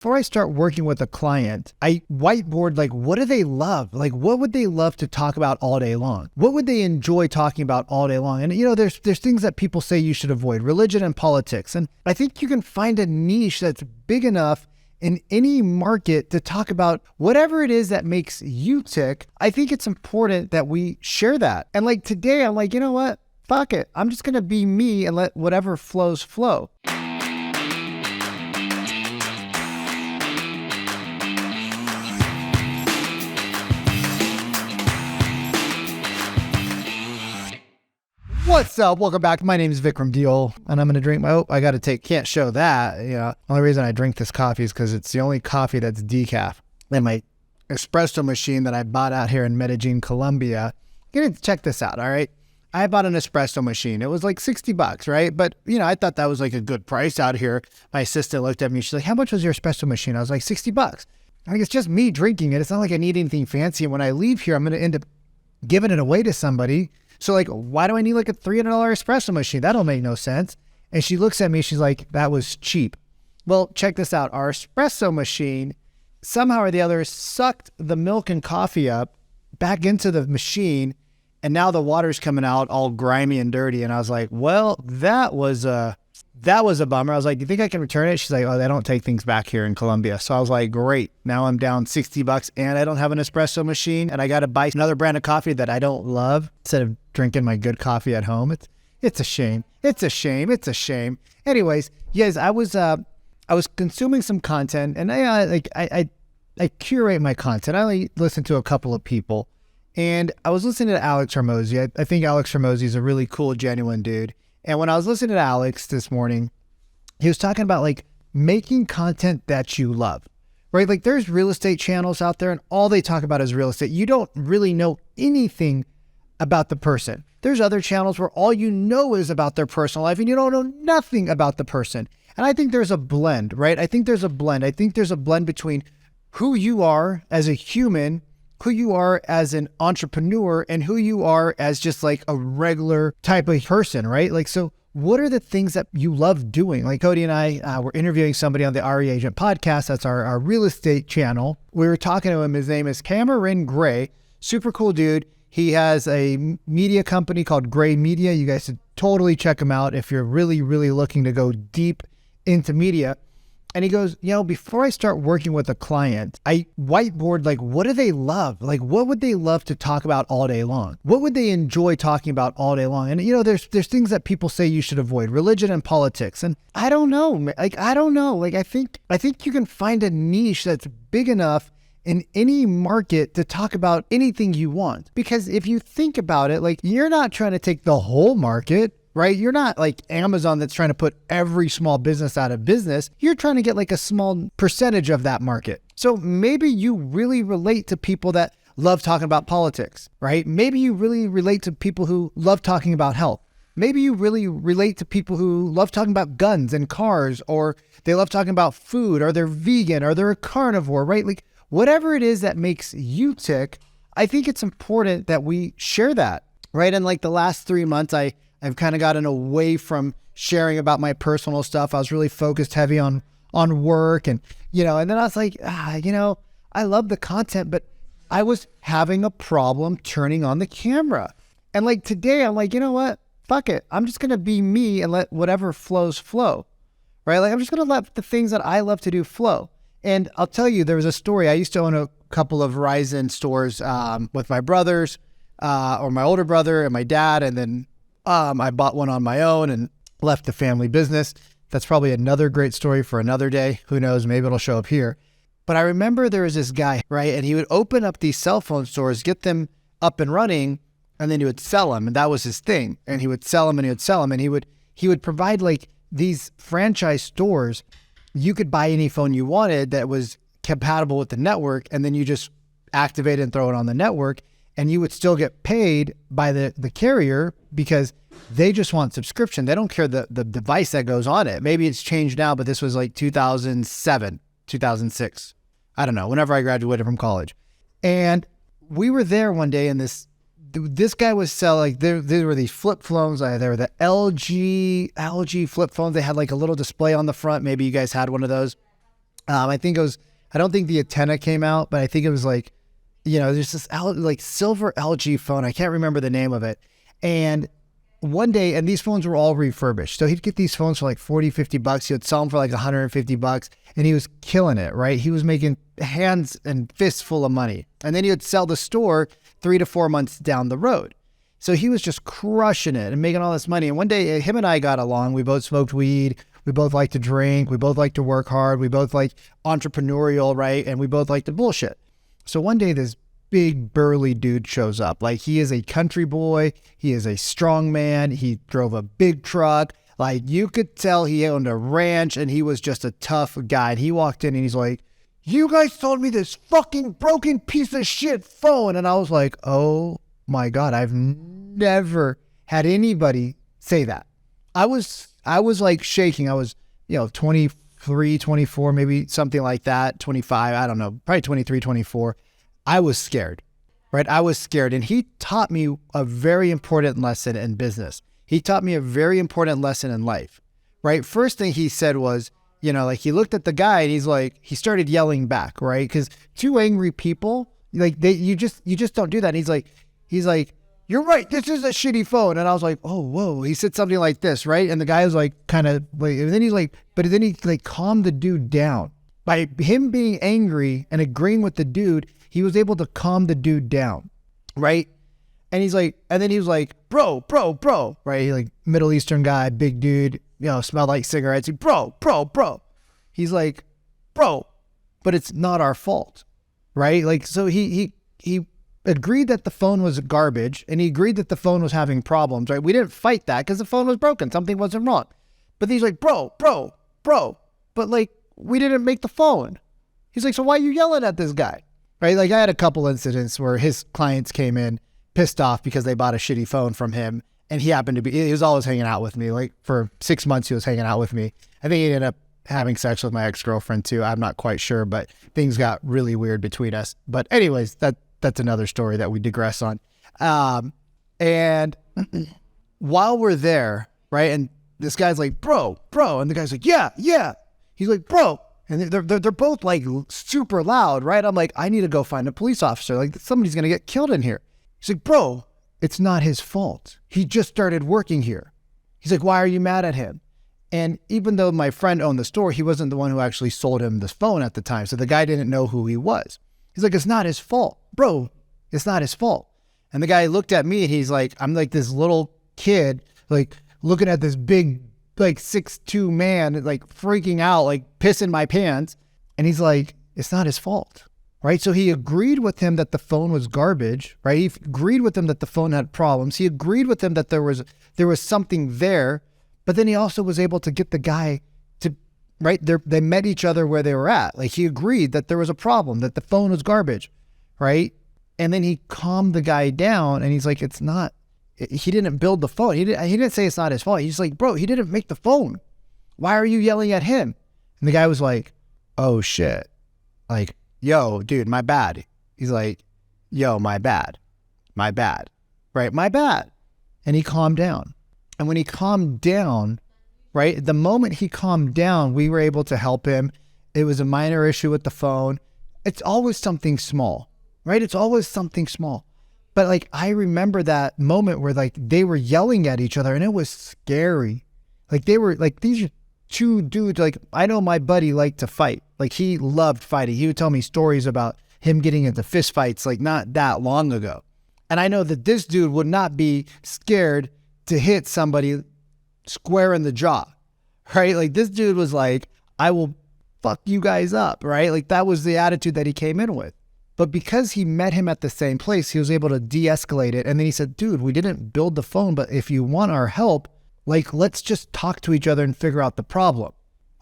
before I start working with a client, I whiteboard, like, what do they love? Like, what would they love to talk about all day long? What would they enjoy talking about all day long? And, there's things that people say you should avoid, religion and politics. And I think you can find a niche that's big enough in any market to talk about whatever it is that makes you tick. I think it's important that we share that. And like today, I'm like, you know what? Fuck it. I'm just going to be me and let whatever flows flow. What's up? Welcome back. My name is Vikram Deol, and I'm going to drink can't show that. Only reason I drink this coffee is because it's the only coffee that's decaf. And my espresso machine that I bought out here in Medellin, Colombia. You're going to check this out, all right? I bought an espresso machine. It was like $60, right? But, I thought that was like a good price out here. My assistant looked at me. She's like, how much was your espresso machine? I was like, $60. I mean, it's just me drinking it. It's not like I need anything fancy. And when I leave here, I'm going to end up giving it away to somebody. So like, why do I need like a $300 espresso machine? That'll make no sense. And she looks at me, she's like, that was cheap. Well, check this out. Our espresso machine, somehow or the other, sucked the milk and coffee up back into the machine. And now the water's coming out all grimy and dirty. And I was like, well, that was a bummer. I was like, do you think I can return it? She's like, oh, they don't take things back here in Colombia. So I was like, great. Now I'm down $60 and I don't have an espresso machine and I got to buy another brand of coffee that I don't love instead of drinking my good coffee at home. It's a shame. It's a shame. Anyways, yes, I was consuming some content and I curate my content. I only listen to a couple of people and I was listening to Alex Hormozi. I think Alex Hormozi is a really cool, genuine dude. And when I was listening to Alex this morning, he was talking about like making content that you love, right? Like there's real estate channels out there and all they talk about is real estate. You don't really know anything about the person. There's other channels where all you know is about their personal life and you don't know nothing about the person. And I think there's a blend, right? I think there's a blend between who you are as a human, who you are as an entrepreneur, and who you are as just like a regular type of person, right? Like, so what are the things that you love doing? Like Cody and I were interviewing somebody on the RE Agent podcast. That's our real estate channel. We were talking to him. His name is Cameron Gray. Super cool dude. He has a media company called Gray Media. You guys should totally check him out if you're really, really looking to go deep into media. And he goes, before I start working with a client, I whiteboard, like, what do they love? Like, what would they love to talk about all day long? What would they enjoy talking about all day long? And, there's things that people say you should avoid, religion and politics. And I don't know. I think you can find a niche that's big enough in any market to talk about anything you want. Because if you think about it, like, you're not trying to take the whole market, right? You're not like Amazon that's trying to put every small business out of business. You're trying to get like a small percentage of that market. So maybe you really relate to people that love talking about politics, right? Maybe you really relate to people who love talking about health. Maybe you really relate to people who love talking about guns and cars, or they love talking about food, or they're vegan, or they're a carnivore, right? Like whatever it is that makes you tick, I think it's important that we share that, right? And like the last 3 months, I've kind of gotten away from sharing about my personal stuff. I was really focused heavy on work and then I was like, I love the content, but I was having a problem turning on the camera. And like today, I'm like, you know what? Fuck it. I'm just going to be me and let whatever flows flow, right? Like I'm just going to let the things that I love to do flow. And I'll tell you, there was a story. I used to own a couple of Verizon stores with my brothers or my older brother and my dad. And then I bought one on my own and left the family business. That's probably another great story for another day. Who knows? Maybe it'll show up here. But I remember there was this guy, right? And he would open up these cell phone stores, get them up and running, and then he would sell them. And that was his thing. And he would sell them and he would sell them. And he would provide like these franchise stores. You could buy any phone you wanted that was compatible with the network. And then you just activate it and throw it on the network. And you would still get paid by the carrier because they just want subscription. They don't care the device that goes on it. Maybe it's changed now, but this was like 2007, 2006. I don't know, whenever I graduated from college. And we were there one day and this guy was selling, there were these flip phones. There were the LG flip phones. They had like a little display on the front. Maybe you guys had one of those. I think it was, I don't think the antenna came out, but I think it was like, there's this like silver LG phone. I can't remember the name of it. And one day, and these phones were all refurbished. So he'd get these phones for like 40, 50 bucks. He would sell them for like 150 bucks and he was killing it, right? He was making hands and fists full of money. And then he would sell the store 3 to 4 months down the road. So he was just crushing it and making all this money. And one day him and I got along. We both smoked weed. We both like to drink. We both like to work hard. We both like entrepreneurial, right? And we both like to bullshit. So one day this big burly dude shows up. Like he is a country boy. He is a strong man. He drove a big truck. Like you could tell he owned a ranch and he was just a tough guy. And he walked in and he's like, "You guys sold me this fucking broken piece of shit phone." And I was like, oh my God, I've never had anybody say that. I was like shaking. I was, 23, 24, maybe something like that. 25. I don't know, probably 23, 24. I was scared, right? I was scared. And he taught me a very important lesson in business. He taught me a very important lesson in life, right? First thing he said was, like he looked at the guy and he's like, he started yelling back, right? Because two angry people, like you just don't do that. And he's like, "You're right. This is a shitty phone." And I was like, oh, whoa. He said something like this, right? And the guy was like, kind of like, and then he's like, but then he like calmed the dude down. By him being angry and agreeing with the dude, he was able to calm the dude down, right? And he's like, and then he was like, bro, right? He like Middle Eastern guy, big dude, smelled like cigarettes. He, bro. He's like, bro, but it's not our fault, right? Like, so he agreed that the phone was garbage and he agreed that the phone was having problems, right? We didn't fight that because the phone was broken. Something wasn't wrong. But he's like, bro, but like, we didn't make the phone. He's like, so why are you yelling at this guy? Right? Like I had a couple incidents where his clients came in pissed off because they bought a shitty phone from him. And he was always hanging out with me. Like for 6 months, he was hanging out with me. I think he ended up having sex with my ex-girlfriend too. I'm not quite sure, but things got really weird between us. But anyways, that's another story that we digress on. And while we're there, right? And this guy's like, bro. And the guy's like, yeah. He's like, bro. And they're both like super loud, right? I'm like, I need to go find a police officer. Like somebody's going to get killed in here. He's like, bro, it's not his fault. He just started working here. He's like, why are you mad at him? And even though my friend owned the store, he wasn't the one who actually sold him this phone at the time. So the guy didn't know who he was. He's like, it's not his fault. Bro, it's not his fault. And the guy looked at me and he's like, I'm like this little kid, like looking at this big, like 6'2" man, like freaking out, like pissing my pants. And he's like, it's not his fault. Right. So he agreed with him that the phone was garbage. Right. He agreed with him that the phone had problems. He agreed with him that there was something there. But then he also was able to get the guy to, right. They met each other where they were at. Like he agreed that there was a problem, that the phone was garbage. Right. And then he calmed the guy down and he's like, it's not, he didn't build the phone. He didn't say it's not his fault. He's like, bro, he didn't make the phone. Why are you yelling at him? And the guy was like, oh shit. Like, yo, dude, my bad. He's like, yo, my bad. Right? My bad. And he calmed down. And when he calmed down, right, the moment he calmed down, we were able to help him. It was a minor issue with the phone. It's always something small, right? It's always something small. But like, I remember that moment where like they were yelling at each other and it was scary. Like they were like, these are two dudes. Like I know my buddy liked to fight. Like he loved fighting. He would tell me stories about him getting into fist fights like not that long ago. And I know that this dude would not be scared to hit somebody square in the jaw, right? Like this dude was like, I will fuck you guys up, right? Like that was the attitude that he came in with. But because he met him at the same place, he was able to de-escalate it. And then he said, dude, we didn't build the phone, but if you want our help, like, let's just talk to each other and figure out the problem.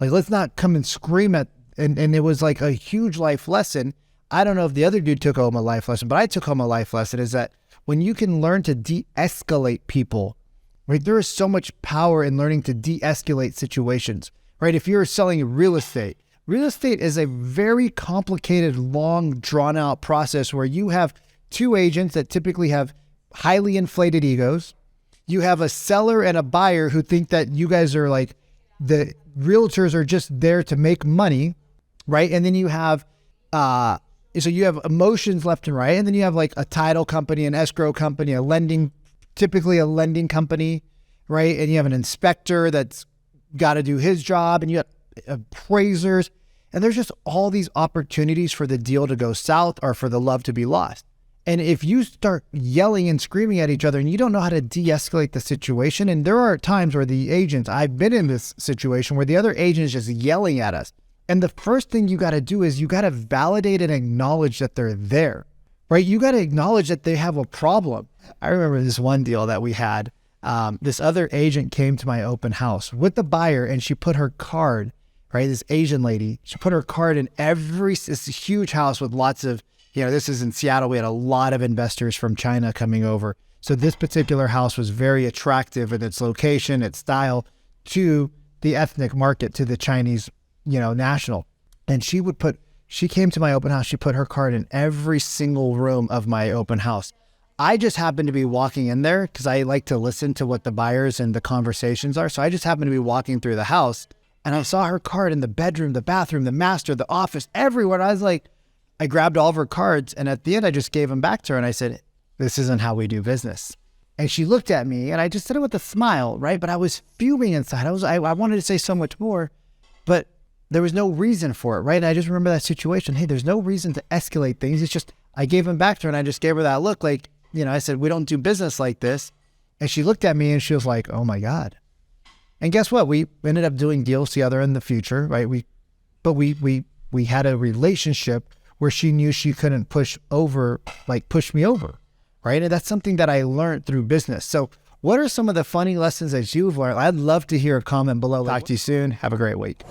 Like, let's not come and scream at, and it was like a huge life lesson. I don't know if the other dude took home a life lesson, but I took home a life lesson is that when you can learn to de-escalate people, right, there is so much power in learning to de-escalate situations, right? If you're selling real estate is a very complicated, long, drawn-out process where you have two agents that typically have highly inflated egos. You have a seller and a buyer who think that you guys are like, the realtors are just there to make money, right? And then you have, so you have emotions left and right. And then you have like a title company, an escrow company, typically a lending company, right? And you have an inspector that's got to do his job, and you have appraisers. And there's just all these opportunities for the deal to go south or for the love to be lost. And if you start yelling and screaming at each other and you don't know how to de-escalate the situation, and there are times where the agents, I've been in this situation where the other agent is just yelling at us. And the first thing you got to do is you got to validate and acknowledge that they're there, right? You got to acknowledge that they have a problem. I remember this one deal that we had. This other agent came to my open house with the buyer, and she put her card, right? This Asian lady, she put her card in it's a huge house with lots of, this is in Seattle. We had a lot of investors from China coming over. So this particular house was very attractive in its location, its style to the ethnic market, to the Chinese, national. And she came to my open house. She put her card in every single room of my open house. I just happened to be walking in there because I like to listen to what the buyers and the conversations are. So I just happened to be walking through the house, and I saw her card in the bedroom, the bathroom, the master, the office, everywhere. I was like, I grabbed all of her cards, and at the end, I just gave them back to her, and I said, "This isn't how we do business." And she looked at me, and I just said it with a smile, right? But I was fuming inside. I wanted to say so much more, but there was no reason for it, right? And I just remember that situation. Hey, there's no reason to escalate things. It's just, I gave them back to her, and I just gave her that look like, I said, "We don't do business like this." And she looked at me, and she was like, "Oh my God." And guess what? We ended up doing deals together in the future, right? We had a relationship where she knew she couldn't push me over, right? And that's something that I learned through business. So what are some of the funny lessons that you've learned? I'd love to hear a comment below. Talk to you soon. Have a great week.